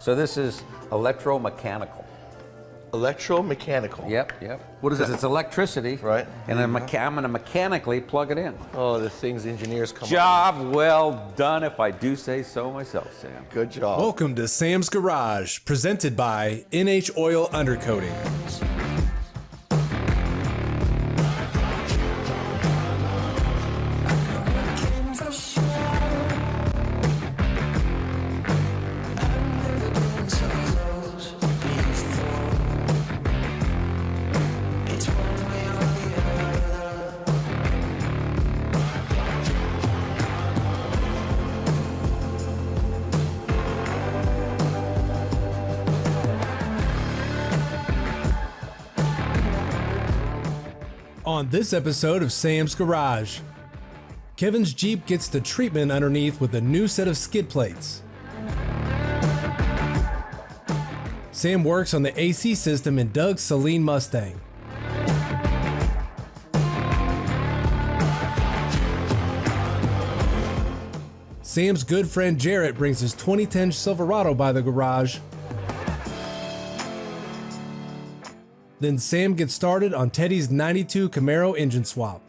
So this is electromechanical. Electromechanical. Yep. What is that? Because it's electricity. Right. And then I'm going to mechanically plug it in. Oh, the things engineers come up Job well done, if I do say so myself, Sam. with. Good job. Welcome to Sam's Garage, presented by NH Oil Undercoating. On this episode of Sam's Garage, Kevin's Jeep gets the treatment underneath with a new set of skid plates. Sam works on the AC system in Doug's Saleen Mustang. Sam's good friend Jarrett brings his 2010 Silverado by the garage. Then Sam gets started on Teddy's 92 Camaro engine swap.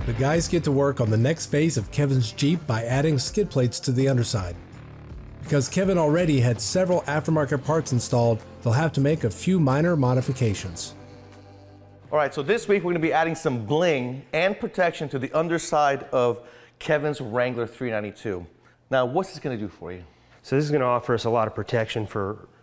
The guys get to work on the next phase of Kevin's Jeep by adding skid plates to the underside. Because Kevin already had several aftermarket parts installed, they'll have to make a few minor modifications. All right, so this week we're going to be adding some bling and protection to the underside of Kevin's Wrangler 392. Now, what's this going to do for you? So this is going to offer us a lot of protection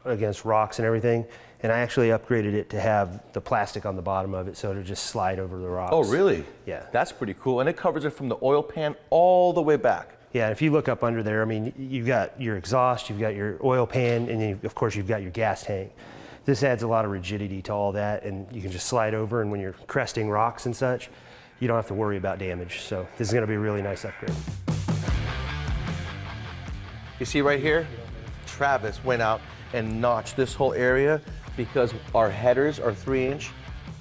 against rocks and everything. And I actually upgraded it to have the plastic on the bottom of it so it'll just slide over the rocks. Oh, really? Yeah. That's pretty cool. And it covers it from the oil pan all the way back. Yeah, and if you look up under there, I mean, you've got your exhaust, you've got your oil pan, and then, of course, you've got your gas tank. This adds a lot of rigidity to all that, and you can just slide over, and when you're cresting rocks and such, you don't have to worry about damage. So this is going to be a really nice upgrade. You see right here, Travis went out and notched this whole area because our headers are 3-inch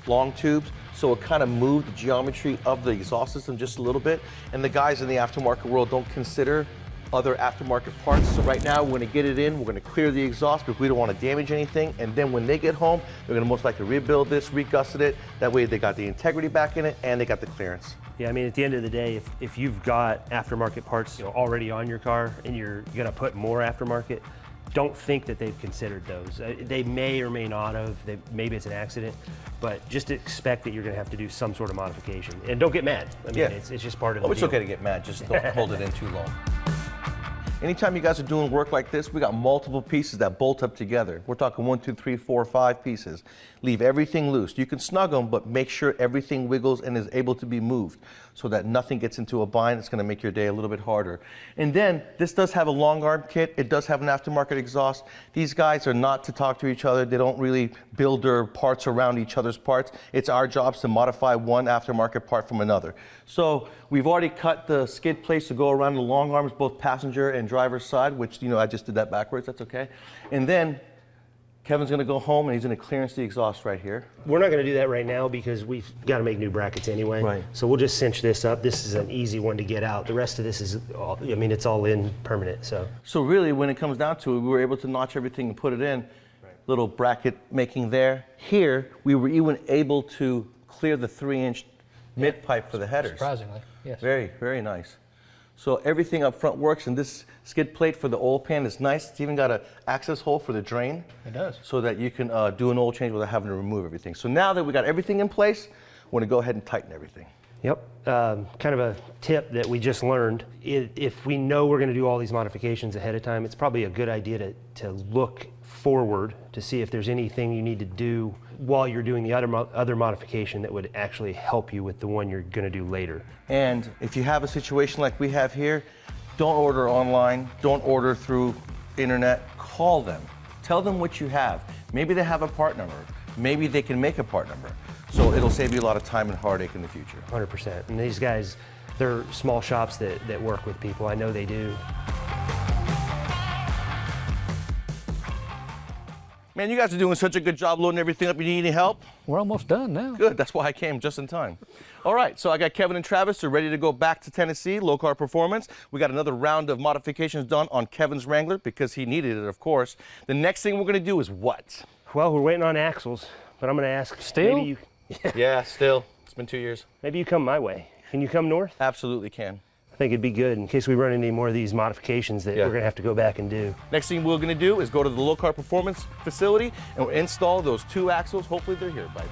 long tubes. So it kind of moved the geometry of the exhaust system just a little bit. And the guys in the aftermarket world don't consider other aftermarket parts. So right now, we're gonna get it in, we're gonna clear the exhaust because we don't wanna damage anything. And then when they get home, they're gonna most likely rebuild this, regusset it. That way they got the integrity back in it and they got the clearance. Yeah, I mean, at the end of the day, if you've got aftermarket parts already on your car and you're gonna put more aftermarket, don't think that they've considered those. They may or may not have. Maybe it's an accident, but just expect that you're going to have to do some sort of modification. And don't get mad. I mean, it's just part of the Oh, it's deal. okay to get mad. Just don't hold it in too long. Anytime you guys are doing work like this, we got multiple pieces that bolt up together. We're talking 1, 2, 3, 4, 5 pieces. Leave everything loose. You can snug them, but make sure everything wiggles and is able to be moved so that nothing gets into a bind. It's going to make your day a little bit harder. And then this does have a long arm kit. It does have an aftermarket exhaust. These guys are not to talk to each other. They don't really build their parts around each other's parts. It's our jobs to modify one aftermarket part from another. So we've already cut the skid plates to go around the long arms, both passenger and driver's side, which, I just did that backwards. That's okay. And then Kevin's gonna go home and he's gonna clearance the exhaust right here. We're not going to do that right now because we've got to make new brackets anyway. Right. So we'll just cinch this up. This is an easy one to get out. The rest of this is, it's all in permanent. So really, when it comes down to it, we were able to notch everything and put it in. Little bracket making there. Here, we were even able to clear the 3-inch mid pipe for the headers. Surprisingly, yes. Very, very nice. So everything up front works, and this skid plate for the oil pan is nice. It's even got an access hole for the drain. It does. So that you can do an oil change without having to remove everything. So now that we got everything in place, we're gonna go ahead and tighten everything. Yep. Kind of a tip that we just learned. If we know we're going to do all these modifications ahead of time, it's probably a good idea to look forward to see if there's anything you need to do while you're doing the other modification that would actually help you with the one you're going to do later. And if you have a situation like we have here, don't order online, don't order through internet, call them. Tell them what you have. Maybe they have a part number. Maybe they can make a part number. So it'll save you a lot of time and heartache in the future. 100%. And these guys, There are small shops that work with people. I know they do. Man, you guys are doing such a good job loading everything up. You need any help? We're almost done now. Good, that's why I came just in time. All right, so I got Kevin and Travis. They're ready to go back to Tennessee, Low Car Performance. We got another round of modifications done on Kevin's Wrangler because he needed it, of course. The next thing we're gonna do is what? Well, we're waiting on axles, but I'm gonna ask. Still? Maybe you, Yeah, still. It's been 2 years. maybe you come my way. Can you come north? Absolutely can. I think it'd be good in case we run into any more of these modifications that Yeah. we're gonna have to go back and do. Next thing we're gonna do is go to the Low Car Performance facility and we'll install those 2 axles. Hopefully they're here by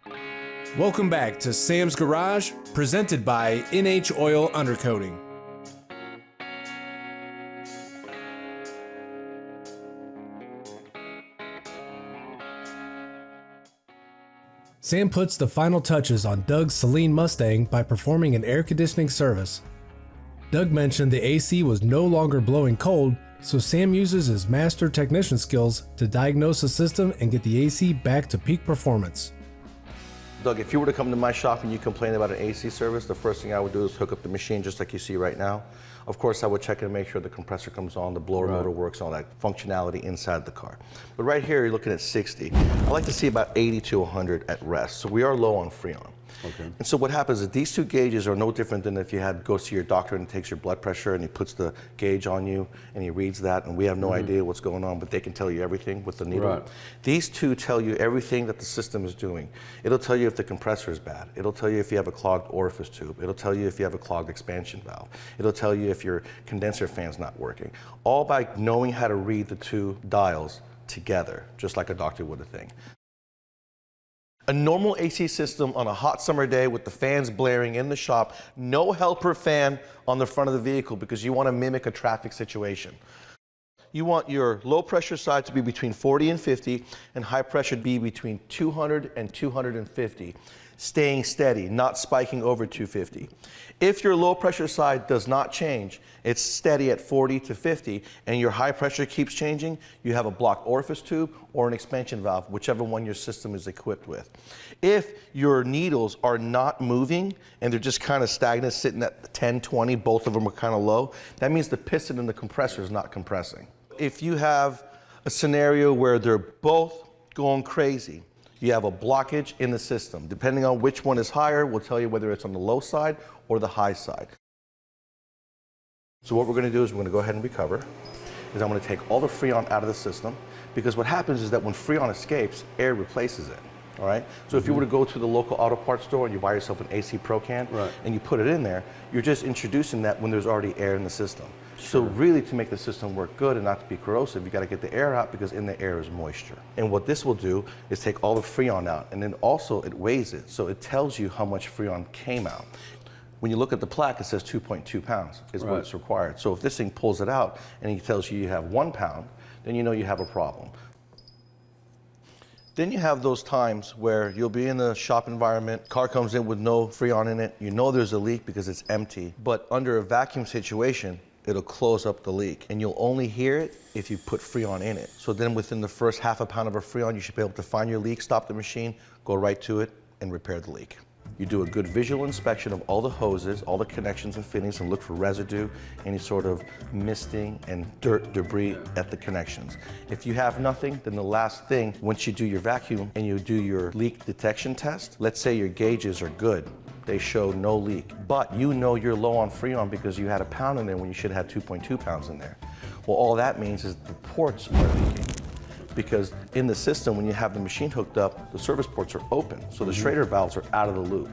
then. Welcome back to Sam's Garage, presented by NH Oil Undercoating. Sam puts the final touches on Doug's Saleen Mustang by performing an air conditioning service. Doug mentioned the AC was no longer blowing cold, so Sam uses his master technician skills to diagnose the system and get the AC back to peak performance. Doug, if you were to come to my shop and you complain about an AC service, the first thing I would do is hook up the machine just like you see right now. Of course, I would check and make sure the compressor comes on, the blower motor works, all that functionality inside the car. But right here, you're looking at 60. I like to see about 80 to 100 at rest. So we are low on Freon. Okay. And so what happens is these 2 gauges are no different than if you had go see your doctor and he takes your blood pressure and he puts the gauge on you and he reads that and we have no idea what's going on, but they can tell you everything with the needle. Right. These 2 tell you everything that the system is doing. It'll tell you if the compressor is bad. It'll tell you if you have a clogged orifice tube. It'll tell you if you have a clogged expansion valve. It'll tell you if your condenser fan's not working. All by knowing how to read the 2 dials together, just like a doctor would think. A normal AC system on a hot summer day with the fans blaring in the shop, no helper fan on the front of the vehicle because you want to mimic a traffic situation. You want your low pressure side to be between 40 and 50 and high pressure to be between 200 and 250, staying steady, not spiking over 250. If your low pressure side does not change, it's steady at 40 to 50, and your high pressure keeps changing, you have a blocked orifice tube or an expansion valve, whichever one your system is equipped with. If your needles are not moving and they're just kind of stagnant, sitting at 10, 20, both of them are kind of low, that means the piston in the compressor is not compressing. If you have a scenario where they're both going crazy, you have a blockage in the system. Depending on which one is higher, will tell you whether it's on the low side or the high side. So what we're gonna do is we're gonna go ahead and recover. Is I'm gonna take all the Freon out of the system, because what happens is that when Freon escapes, air replaces it. All right? So if you were to go to the local auto parts store and you buy yourself an AC Pro can and you put it in there, you're just introducing that when there's already air in the system. So really, to make the system work good and not to be corrosive, you got to get the air out, because in the air is moisture. And what this will do is take all the Freon out, and then also it weighs it, so it tells you how much Freon came out. When you look at the plaque, it says 2.2 pounds is what it's required. So if this thing pulls it out and he tells you you have 1 pound, then you know you have a problem. Then you have those times where you'll be in the shop environment, car comes in with no Freon in it, you know there's a leak because it's empty, but under a vacuum situation, it'll close up the leak, and you'll only hear it if you put Freon in it. So then within the first half a pound of a Freon, you should be able to find your leak, stop the machine, go right to it, and repair the leak. You do a good visual inspection of all the hoses, all the connections and fittings, and look for residue, any sort of misting and dirt, debris at the connections. If you have nothing, then the last thing, once you do your vacuum and you do your leak detection test, let's say your gauges are good. They show no leak, but you know you're low on Freon because you had 1 pound in there when you should have had 2.2 pounds in there. Well, all that means is the ports are leaking, because in the system, when you have the machine hooked up, the service ports are open, so the Schrader valves are out of the loop,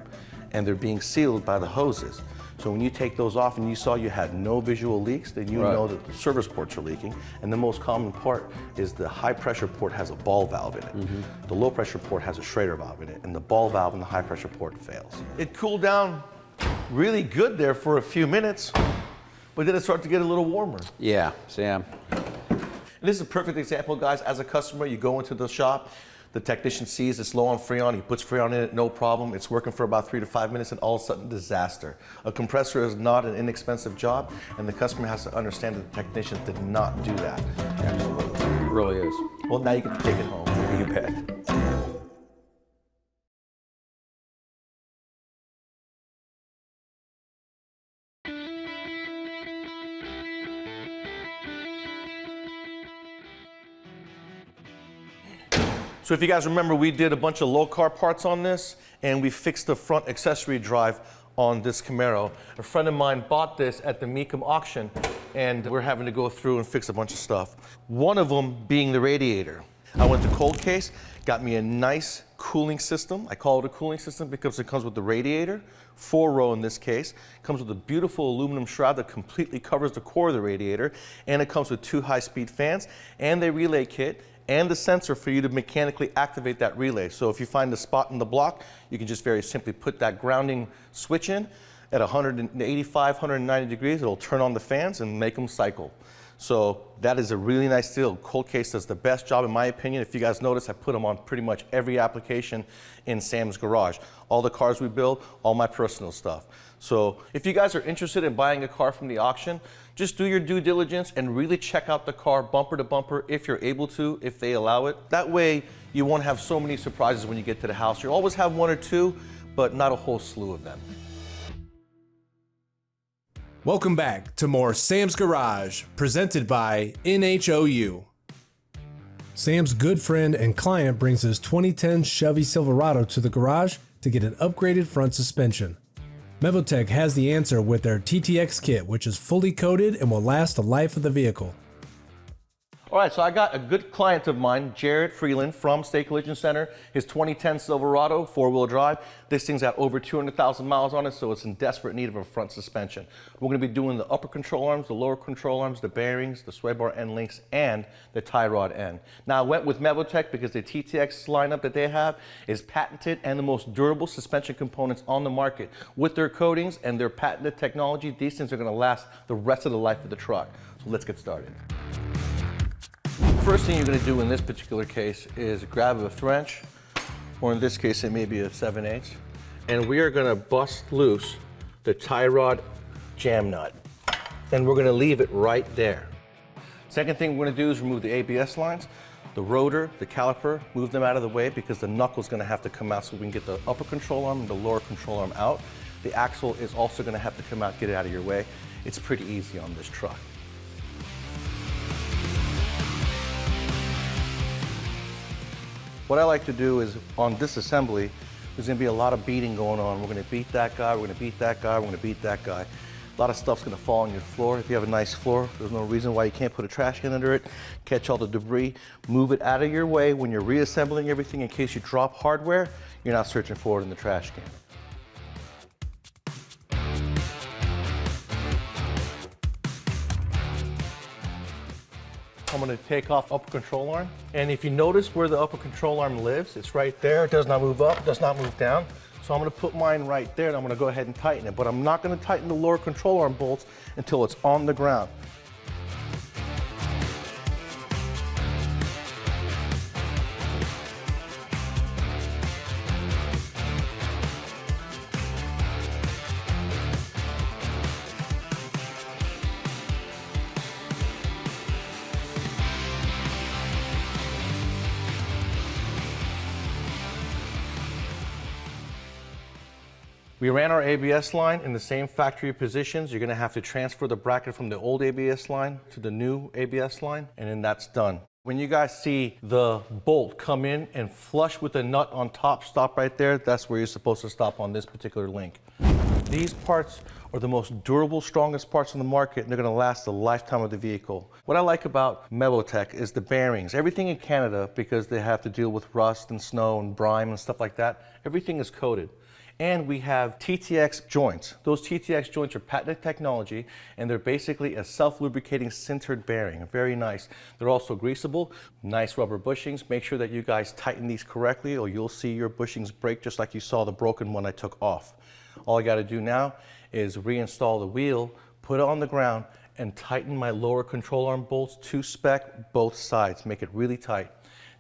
and they're being sealed by the hoses. So when you take those off and you saw you had no visual leaks, then you know that the service ports are leaking. And the most common part is the high pressure port has a ball valve in it. The low pressure port has a Schrader valve in it, and the ball valve in the high pressure port fails. It cooled down really good there for a few minutes, but then it started to get a little warmer. Yeah, Sam. And this is a perfect example, guys. As a customer, you go into the shop, The technician sees it's low on Freon, he puts Freon in it, no problem. It's working for about 3 to 5 minutes and all of a sudden disaster. A compressor is not an inexpensive job and the customer has to understand that the technician did not do that. Absolutely. It really is. Well, now you get to take it home. You bet. So if you guys remember, we did a bunch of low car parts on this and we fixed the front accessory drive on this Camaro. A friend of mine bought this at the Mecum auction and we're having to go through and fix a bunch of stuff. One of them being the radiator. I went to Cold Case, got me a nice cooling system. I call it a cooling system because it comes with the radiator, 4-row in this case. Comes with a beautiful aluminum shroud that completely covers the core of the radiator, and it comes with 2 high-speed fans and a relay kit and the sensor for you to mechanically activate that relay. So if you find a spot in the block, you can just very simply put that grounding switch in at 185, 190 degrees. It'll turn on the fans and make them cycle. So that is a really nice deal. Cold Case does the best job in my opinion. If you guys notice, I put them on pretty much every application in Sam's garage. All the cars we build, all my personal stuff. So if you guys are interested in buying a car from the auction, just do your due diligence and really check out the car bumper to bumper if you're able to, if they allow it. That way you won't have so many surprises when you get to the house. You'll always have 1 or 2, but not a whole slew of them. Welcome back to more Sam's Garage, presented by NHOU. Sam's good friend and client brings his 2010 Chevy Silverado to the garage to get an upgraded front suspension. Mevotech has the answer with their TTX kit, which is fully coated and will last the life of the vehicle. All right, so I got a good client of mine, Jared Freeland from State Collision Center, his 2010 Silverado, 4-wheel drive. This thing's got over 200,000 miles on it, so it's in desperate need of a front suspension. We're gonna be doing the upper control arms, the lower control arms, the bearings, the sway bar end links, and the tie rod end. Now, I went with Mevotech because the TTX lineup that they have is patented and the most durable suspension components on the market. With their coatings and their patented technology, these things are gonna last the rest of the life of the truck. So let's get started. First thing you're going to do in this particular case is grab a wrench, or in this case it may be a 7/8, and we are going to bust loose the tie rod jam nut, and we're going to leave it right there. Second thing we're going to do is remove the ABS lines, the rotor, the caliper, move them out of the way because the knuckle's going to have to come out so we can get the upper control arm and the lower control arm out. The axle is also going to have to come out, get it out of your way. It's pretty easy on this truck. What I like to do is, on this assembly, there's gonna be a lot of beating going on. We're gonna beat that guy, we're gonna beat that guy, we're gonna beat that guy. A lot of stuff's gonna fall on your floor. If you have a nice floor, there's no reason why you can't put a trash can under it, catch all the debris, move it out of your way when you're reassembling everything in case you drop hardware, you're not searching for it in the trash can. I'm going to take off upper control arm. And if you notice where the upper control arm lives, it's right there. It does not move up, does not move down. So I'm going to put mine right there and I'm going to go ahead and tighten it. But I'm not going to tighten the lower control arm bolts until it's on the ground. We ran our ABS line in the same factory positions. You're gonna have to transfer the bracket from the old ABS line to the new ABS line, and then that's done. When you guys see the bolt come in and flush with the nut on top, stop right there. That's where you're supposed to stop on this particular link. These parts are the most durable, strongest parts on the market, and they're gonna last the lifetime of the vehicle. What I like about Mevotech is the bearings. Everything in Canada, because they have to deal with rust and snow and brine and stuff like that, everything is coated. And we have TTX joints. Those TTX joints are patented technology, and they're basically a self-lubricating sintered bearing. Very nice. They're also greasable, nice rubber bushings. Make sure that you guys tighten these correctly, or you'll see your bushings break just like you saw the broken one I took off. All I gotta do now is reinstall the wheel, put it on the ground, and tighten my lower control arm bolts to spec both sides. Make it really tight.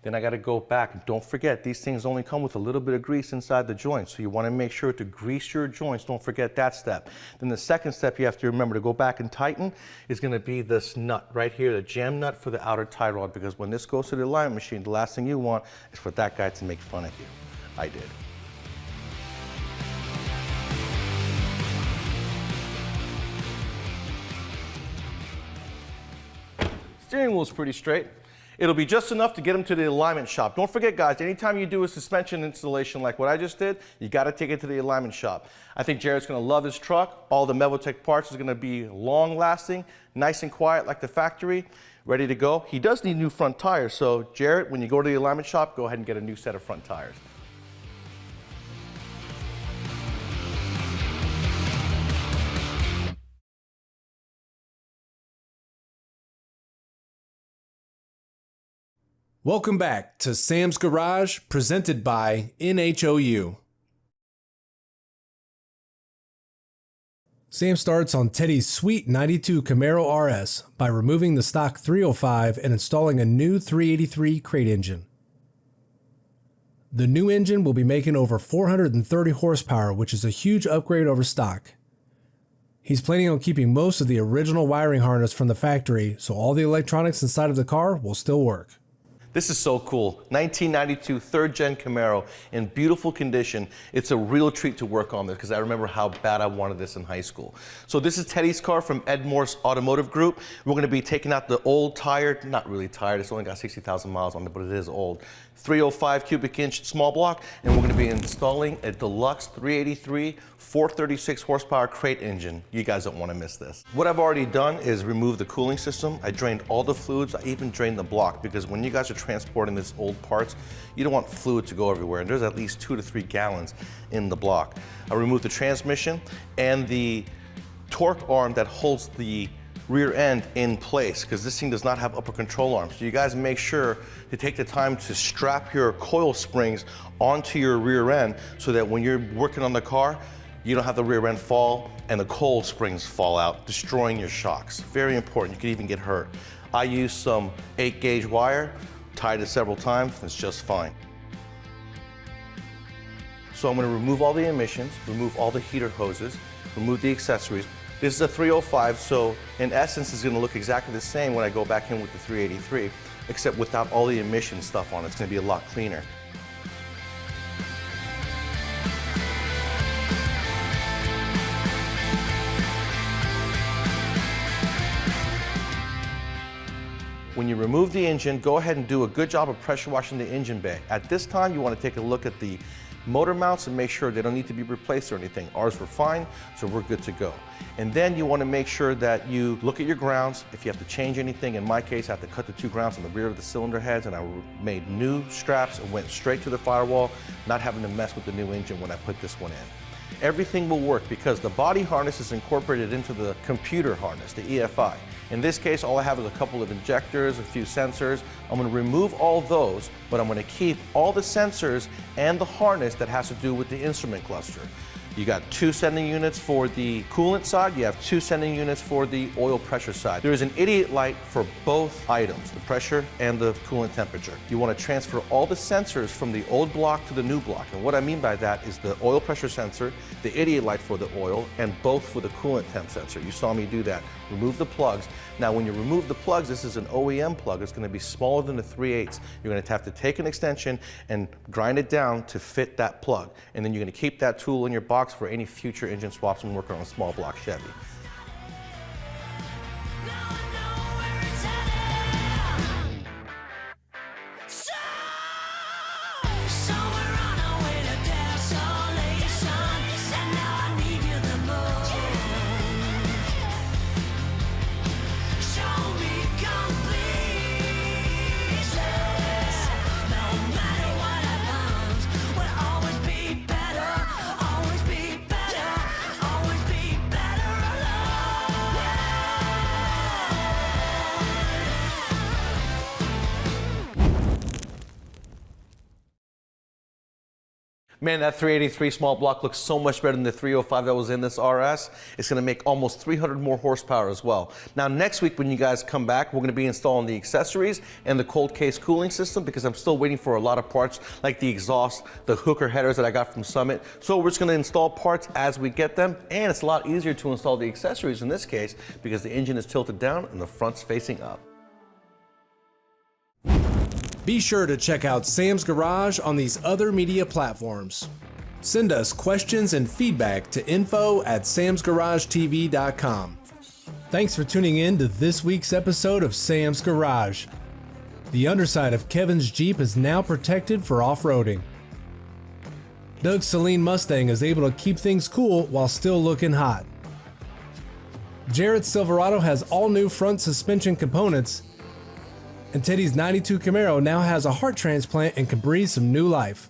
Then I got to go back, and don't forget, these things only come with a little bit of grease inside the joint, so you want to make sure to grease your joints. Don't forget that step. Then the second step you have to remember to go back and tighten is going to be this nut right here, the jam nut for the outer tie rod, because when this goes to the alignment machine, the last thing you want is for that guy to make fun of you. I did. Steering wheel's pretty straight. It'll be just enough to get them to the alignment shop. Don't forget, guys, anytime you do a suspension installation like what I just did, you got to take it to the alignment shop. I think Jared's going to love his truck. All the Mevotech parts is going to be long-lasting, nice and quiet like the factory, ready to go. He does need new front tires, so Jared, when you go to the alignment shop, go ahead and get a new set of front tires. Welcome back to Sam's Garage, presented by NHOU. Sam starts on Teddy's sweet 92 Camaro RS by removing the stock 305 and installing a new 383 crate engine. The new engine will be making over 430 horsepower, which is a huge upgrade over stock. He's planning on keeping most of the original wiring harness from the factory, so all the electronics inside of the car will still work. This is so cool. 1992 third-gen Camaro in beautiful condition. It's a real treat to work on this because I remember how bad I wanted this in high school. So this is Teddy's car from Ed Morse Automotive Group. We're going to be taking out the old tired, not really tired, it's only got 60,000 miles on it, but it is old, 305 cubic inch small block, and we're going to be installing a deluxe 383 436 horsepower crate engine. You guys don't want to miss this. What I've already done is remove the cooling system. I drained all the fluids. I even drained the block because when you guys are transporting this old parts, you don't want fluid to go everywhere, and there's at least 2 to 3 gallons in the block. I removed the transmission and the torque arm that holds the rear end in place because this thing does not have upper control arms. So you guys make sure to take the time to strap your coil springs onto your rear end so that when you're working on the car, you don't have the rear end fall and the coil springs fall out, destroying your shocks. Very important, you could even get hurt. I used some 8-gauge wire, tied it several times, and it's just fine. So I'm going to remove all the emissions, remove all the heater hoses, remove the accessories. This is a 305, so in essence it's going to look exactly the same when I go back in with the 383, except without all the emission stuff on it. It's going to be a lot cleaner. When you remove the engine, go ahead and do a good job of pressure washing the engine bay. At this time, you want to take a look at the motor mounts and make sure they don't need to be replaced or anything. Ours were fine, so we're good to go. And then you want to make sure that you look at your grounds. If you have to change anything, in my case, I have to cut the 2 grounds on the rear of the cylinder heads, and I made new straps and went straight to the firewall, not having to mess with the new engine when I put this one in. Everything will work because the body harness is incorporated into the computer harness, the EFI. In this case, all I have is a couple of injectors, a few sensors. I'm going to remove all those, but I'm going to keep all the sensors and the harness that has to do with the instrument cluster. You got 2 sending units for the coolant side, you have 2 sending units for the oil pressure side. There is an idiot light for both items, the pressure and the coolant temperature. You want to transfer all the sensors from the old block to the new block. And what I mean by that is the oil pressure sensor, the idiot light for the oil, and both for the coolant temp sensor. You saw me do that. Remove the plugs. Now when you remove the plugs, this is an OEM plug. It's going to be smaller than the 3/8. You're going to have to take an extension and grind it down to fit that plug. And then you're going to keep that tool in your box for any future engine swaps when working on a small block Chevy. Man, that 383 small block looks so much better than the 305 that was in this RS. It's going to make almost 300 more horsepower as well. Now, next week when you guys come back, we're going to be installing the accessories and the cold case cooling system because I'm still waiting for a lot of parts like the exhaust, the hooker headers that I got from Summit. So we're just going to install parts as we get them, and it's a lot easier to install the accessories in this case because the engine is tilted down and the front's facing up. Be sure to check out Sam's Garage on these other media platforms. Send us questions and feedback to info@samsgaragetv.com. Thanks for tuning in to this week's episode of Sam's Garage. The underside of Kevin's Jeep is now protected for off-roading. Doug's Saleen Mustang is able to keep things cool while still looking hot. Jarrett's Silverado has all new front suspension components, and Teddy's '92 Camaro now has a heart transplant and can breathe some new life.